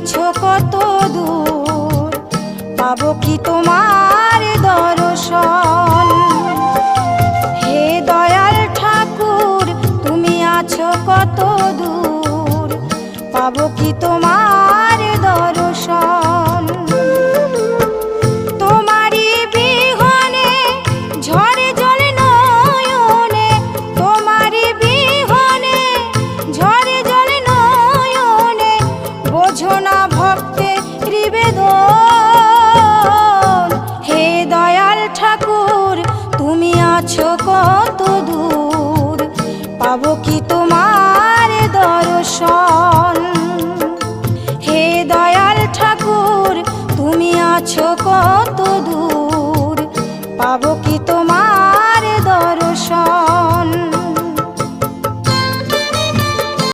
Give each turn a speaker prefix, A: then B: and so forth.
A: আছো কত দূর, পাবো কি তোমার দর্শন। হে দয়াল ঠাকুর তুমি আছো কত দূর, পাবো কি তোমার